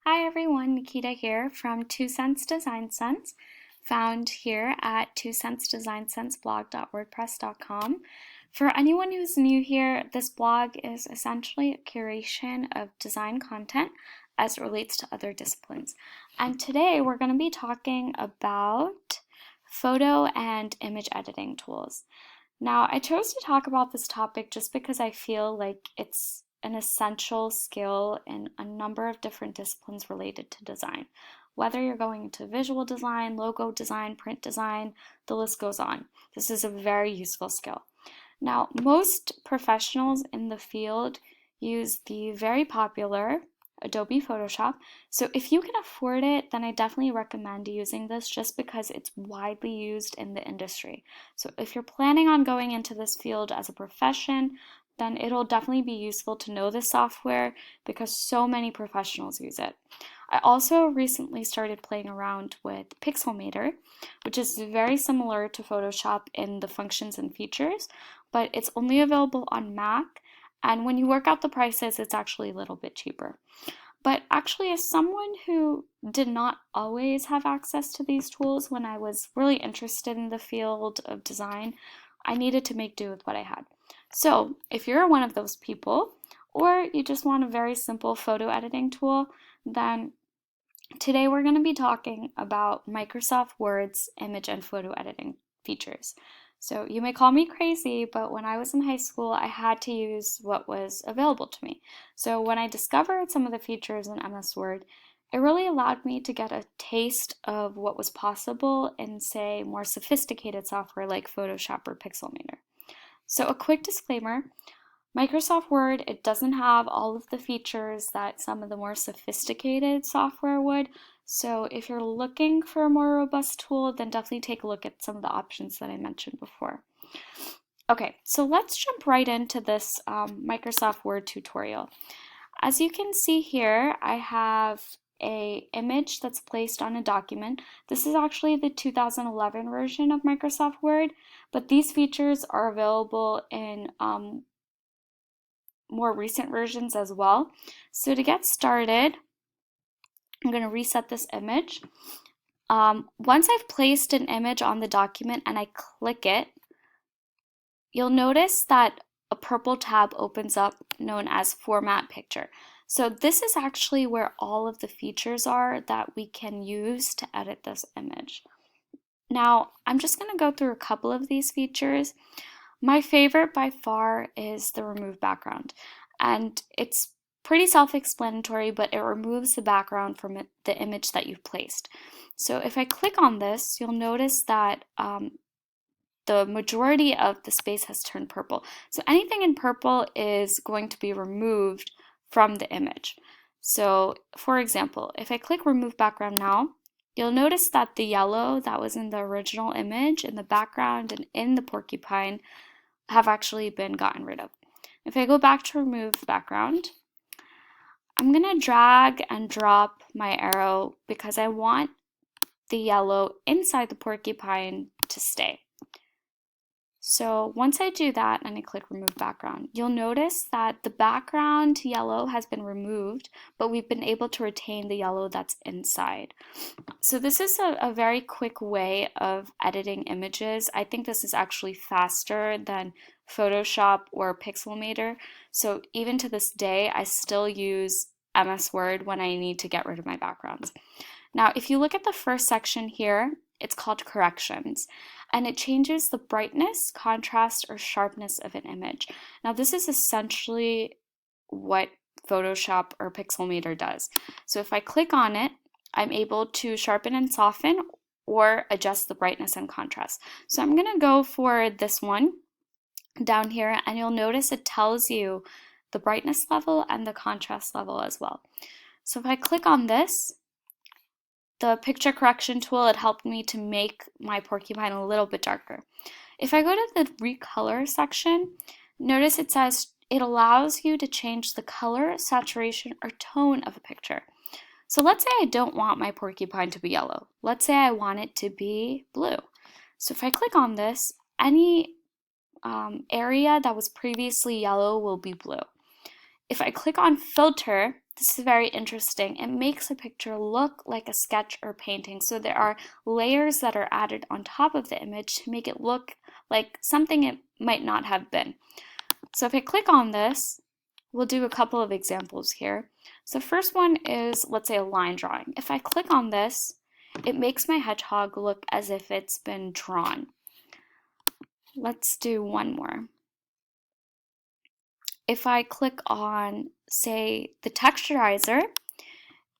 Hi everyone, Nikita here from 2cents Design Sense, found here at 2centsdesignsensblog.wordpress.com. For anyone who's new here, this blog is essentially a curation of design content as it relates to other disciplines. And today we're going to be talking about photo and image editing tools. Now, I chose to talk about this topic just because I feel like it's an essential skill in a number of different disciplines related to design. Whether you're going into visual design, logo design, print design, the list goes on. This is a very useful skill. Now, most professionals in the field use the very popular Adobe Photoshop. So if you can afford it, then I definitely recommend using this just because it's widely used in the industry. So if you're planning on going into this field as a profession, then it'll definitely be useful to know this software because so many professionals use it. I also recently started playing around with Pixelmator, which is very similar to Photoshop in the functions and features, but it's only available on Mac, and when you work out the prices, it's actually a little bit cheaper. But actually, as someone who did not always have access to these tools when I was really interested in the field of design, I needed to make do with what I had. So if you're one of those people, or you just want a very simple photo editing tool, then today we're going to be talking about Microsoft Word's image and photo editing features. So you may call me crazy, but when I was in high school, I had to use what was available to me. So when I discovered some of the features in MS Word, it really allowed me to get a taste of what was possible in, say, more sophisticated software like Photoshop or Pixelmator. So a quick disclaimer, Microsoft Word, it doesn't have all of the features that some of the more sophisticated software would. So if you're looking for a more robust tool, then definitely take a look at some of the options that I mentioned before. Okay, so let's jump right into this Microsoft Word tutorial. As you can see here, I have a image that's placed on a document. This is actually the 2011 version of Microsoft Word, but these features are available in more recent versions as well. So to get started, I'm going to reset this image. Once I've placed an image on the document and I click it, you'll notice that a purple tab opens up known as Format Picture. So this is actually where all of the features are that we can use to edit this image. Now, I'm just going to go through a couple of these features. My favorite by far is the remove background, and it's pretty self-explanatory, but it removes the background from the image that you've placed. So if I click on this, you'll notice that the majority of the space has turned purple. So anything in purple is going to be removed from the image. So for example, if I click remove background now, you'll notice that the yellow that was in the original image in the background and in the porcupine have actually been gotten rid of. If I go back to remove background, I'm going to drag and drop my arrow because I want the yellow inside the porcupine to stay. So once I do that and I click remove background, you'll notice that the background yellow has been removed, but we've been able to retain the yellow that's inside. So this is a very quick way of editing images. I think this is actually faster than Photoshop or Pixelmator. So even to this day, I still use MS Word when I need to get rid of my backgrounds. Now, if you look at the first section here, it's called corrections, and it changes the brightness, contrast, or sharpness of an image. Now, this is essentially what Photoshop or Pixelmator does. So if I click on it, I'm able to sharpen and soften or adjust the brightness and contrast. So I'm going to go for this one down here, and you'll notice it tells you the brightness level and the contrast level as well. So if I click on this, the picture correction tool, it helped me to make my porcupine a little bit darker. If I go to the recolor section, notice it says it allows you to change the color, saturation, or tone of a picture. So let's say I don't want my porcupine to be yellow. Let's say I want it to be blue. So if I click on this, any area that was previously yellow will be blue. If I click on filter, This is very interesting. It makes a picture look like a sketch or painting. So there are layers that are added on top of the image to make it look like something it might not have been. So if I click on this, we'll do a couple of examples here. So first one is, let's say, a line drawing. If I click on this, it makes my hedgehog look as if it's been drawn. Let's do one more. If I click on, say, the texturizer,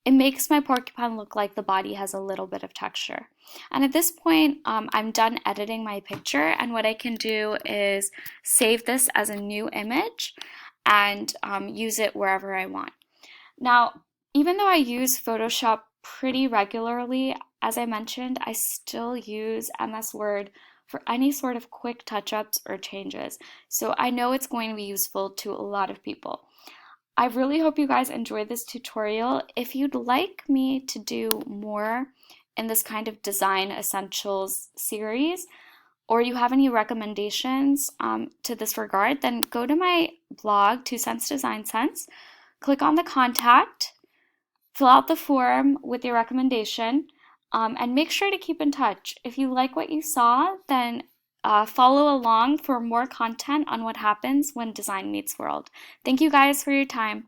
it makes my porcupine look like the body has a little bit of texture. And at this point, I'm done editing my picture, and what I can do is save this as a new image and use it wherever I want. Now, even though I use Photoshop pretty regularly, as I mentioned, I still use MS Word for any sort of quick touch-ups or changes. So I know it's going to be useful to a lot of people. I really hope you guys enjoyed this tutorial. If you'd like me to do more in this kind of design essentials series, or you have any recommendations to this regard, then go to my blog, 2 Cents Design Sense, click on the contact, fill out the form with your recommendation, and make sure to keep in touch. If you like what you saw, then follow along for more content on what happens when design meets world. Thank you guys for your time.